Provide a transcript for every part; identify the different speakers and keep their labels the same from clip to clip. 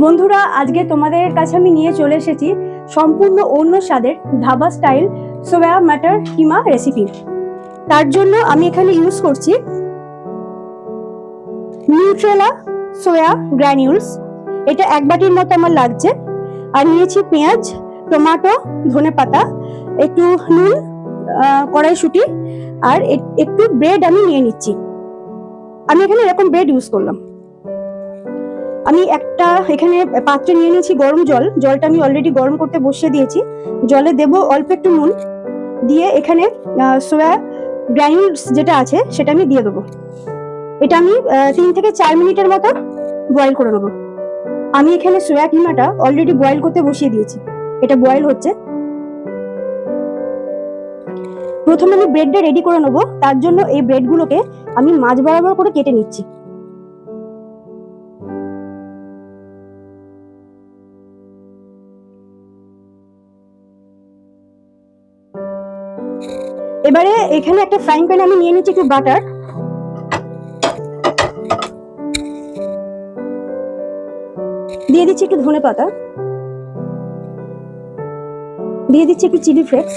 Speaker 1: বন্ধুরা, আজকে তোমাদের কাছে আমি নিয়ে চলে এসেছি সম্পূর্ণ অন্য স্বাদের ধাবা স্টাইল সোয়া মাটার কিমা রেসিপি। তার জন্য আমি এখানে ইউজ করছি নিউট্রেলা সোয়া গ্র্যানিউলস। এটা এক বাটির মতো আমার লাগছে। আর নিয়েছি পেঁয়াজ, টমেটো, ধনেপাতা, একটু নুন, কড়াইশুঁটি আর একটু ব্রেড আমি নিয়ে নিচ্ছি। আমি এখানে এরকম ব্রেড ইউজ করলাম। আমি একটা এখানে পাত্রে নিয়ে নিয়েছি গরম জল। জলটা আমি অলরেডি গরম করতে বসিয়ে দিয়েছি। জলে দেব অল্প একটু নুন, দিয়ে এখানে সোয়া গ্র্যানিউলস যেটা আছে সেটা আমি দিয়ে দেবো। এটা আমি 3 থেকে 4 মিনিটের মতো বয়েল করে নেবো। আমি এখানে সোয়া কিমাটা অলরেডি বয়েল করতে বসিয়ে দিয়েছি। এটা বয়েল হচ্ছে। প্রথমে আমি ব্রেডটা রেডি করে নেবো। তার জন্য এই ব্রেডগুলোকে আমি মাঝ বরাবর করে কেটে নিচ্ছি। এবারে এখানে একটা ফ্রাইং প্যান আমি নিয়ে নিচ্ছি একটু বাটার। দিয়ে দিচ্ছি একটু ধনেপাতা, দিয়ে দিচ্ছি একটু চিলি ফ্লেক্স,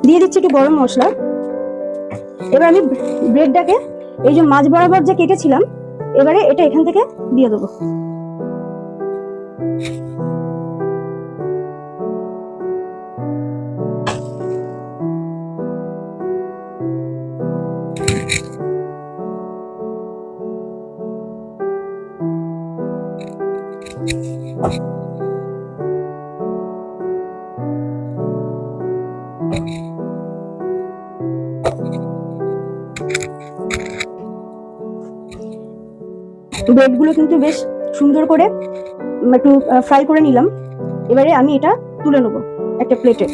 Speaker 1: দিয়ে দিচ্ছি একটু গরম মশলা। এবার আমি ব্রেডটাকে এই যে মাঝ বরাবর যে কেটেছিলাম, এবারে এটা এখান থেকে দিয়ে দেবো। ব্রেডগুলো কিন্তু বেশ সুন্দর করে একটু ফ্রাই করে নিলাম। এবারে আমি এটা তুলে নেব একটা প্লেটে।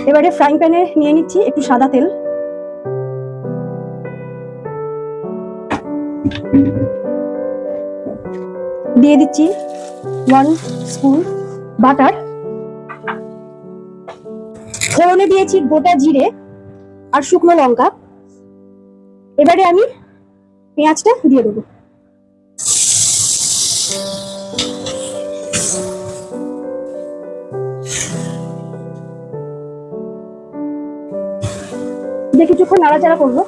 Speaker 1: এবারে ফ্রাইং প্যানে নিয়ে নিচ্ছি একটু সাদা তেল, দিয়ে দিচ্ছি 1 স্পুন বাটার, ফোড়নে দিয়েছি গোটা জিরে আর শুকনো লঙ্কা। এবারে আমি পেঁয়াজটা দিয়ে দেবো। দিয়ে কিছুক্ষণ নাড়াচাড়া করবো।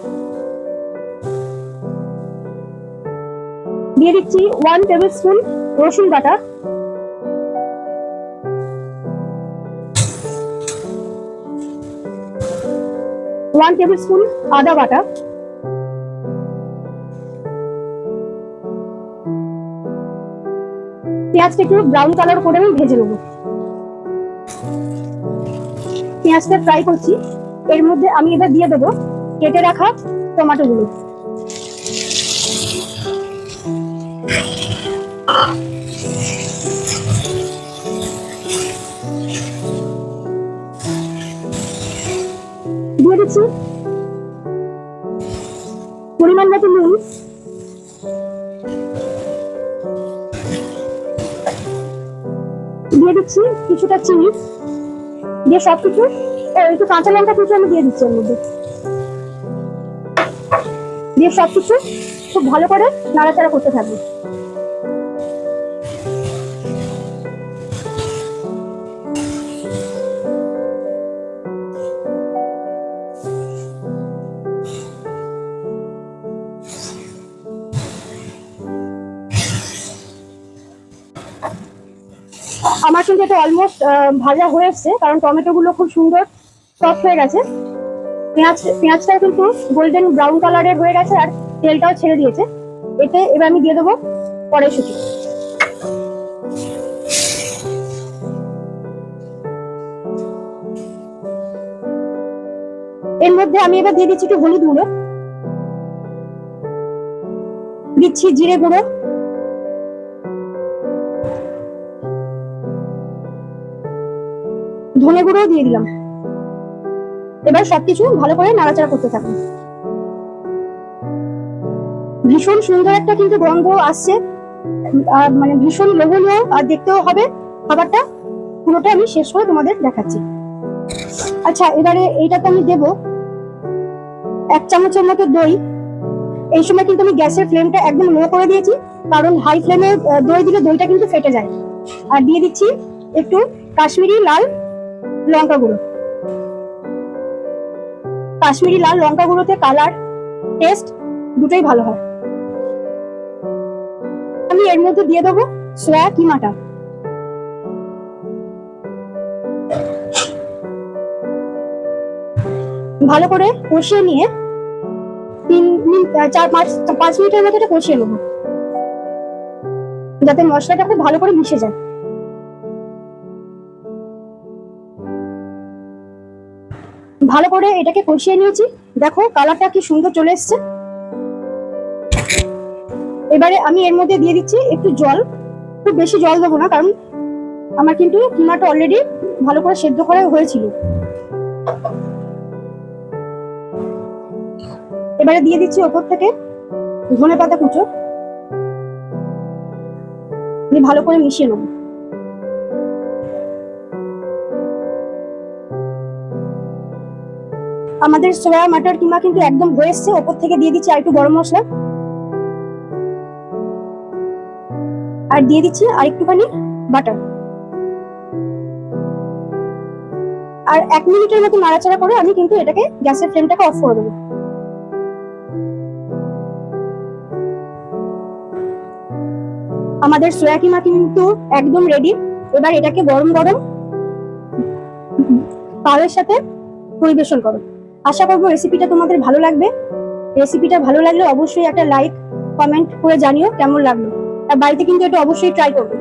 Speaker 1: দিয়ে দিচ্ছি 1 টেবিল স্পুন রসুন বাটা, 1 টেবিল স্পুন আদা বাটা, পেঁয়াজটা একটু ব্রাউন কালার করে আমি ভেজে নেবো। পেঁয়াজটা ফ্রাই করছি। এর মধ্যে আমি এবার দিয়ে দেবো কেটে রাখা টমেটো গুলো। দিয়ে দিচ্ছি পরিমাণ মতো নুন, দিয়ে দিচ্ছি কিছুটা চিনি, দিয়ে সবকিছু একটু কাঁচা লঙ্কা কিছু আমি দিয়ে দিচ্ছি এর মধ্যে। দিয়ে সবকিছু খুব ভালো করে নাড়াচাড়া করতে থাকবো। আমার কিন্তু এটা অলমোস্ট ভাজা হয়ে এসছে, কারণ টমেটো গুলো খুব সুন্দর সফট হয়ে গেছে। পেঁয়াজটা কিন্তু গোল্ডেন ব্রাউন কালারের হয়ে গেছে আর তেলটাও ছেড়ে দিয়েছে। এতে এবার আমি দিয়ে দেবো কড়াইশুঁটি। এর মধ্যে আমি এবার দিয়ে দিচ্ছি একটু হলুদ গুঁড়ো, দিচ্ছি জিরে গুঁড়ো, ধনে গুঁড়ো দিয়ে দিলাম। এবার সবকিছু ভালো করে নাড়াচাড়া করতে থাকুন। ভীষণ সুন্দর একটা কিন্তু গন্ধ আসছে, আর মানে ভীষণ লোভনীয় আর দেখতেও হবে খাবারটা পুরোটা আমি শেষ করে তোমাদের দেখাচ্ছি। আচ্ছা, এবারে এইটাতে আমি দেব 1 চামচের মতো দই। এই সময় কিন্তু আমি গ্যাসের ফ্লেমটা একদম লো করে দিয়েছি, কারণ হাই ফ্লেমে দই দিলে দইটা কিন্তু ফেটে যায়। আর দিয়ে দিচ্ছি একটু কাশ্মীরি লাল লঙ্কা গুঁড়ো। কাশ্মীরি লাল লঙ্কা গুঁড়োতে কালার, টেস্ট দুটোই ভালো হয়। আমি এর মধ্যে দিয়ে দেবো সয়া কিমাটা। ভালো করে কষিয়ে নিয়ে 5 মিনিটের মতো এটা কষিয়ে নেবো, যাতে মশলাটা খুব ভালো করে মিশে যায়। ভালো করে এটাকে কষিয়ে নিয়েছি, দেখো কালারটা কি সুন্দর চলে এসছে। এবারে আমি এর মধ্যে দিয়ে দিচ্ছি একটু জল। খুব বেশি জল দেবো না, কারণ আমার কিন্তু কিমাটা অলরেডি ভালো করে সেদ্ধ করা হয়েছিল। এবারে দিয়ে দিচ্ছি ওপর থেকে ধনেপাতা কুচো, ভালো করে মিশিয়ে নেব। আমাদের সোয়া মাটার কিমা কিন্তু একদম হয়ে এসছে। ওপর থেকে দিয়ে দিচ্ছি আর একটু গরম মশলা, আর দিয়ে দিচ্ছি আর একটুখানি বাটার। আর 1 মিনিটের মতো নাড়াচাড়া করে আমি কিন্তু এটাকে গ্যাসের ফ্লেমটাকে অফ করে দেবো। আমাদের সোয়া কিমা কিন্তু একদম রেডি। এবার এটাকে গরম গরম পালের সাথে পরিবেশন করো। আশা করবো রেসিপিটা তোমাদের ভালো লাগবে। রেসিপিটা ভালো লাগলে অবশ্যই একটা লাইক কমেন্ট করে জানিও কেমন লাগলো, আর বাড়িতে কিন্তু এটা অবশ্যই ট্রাই করবে।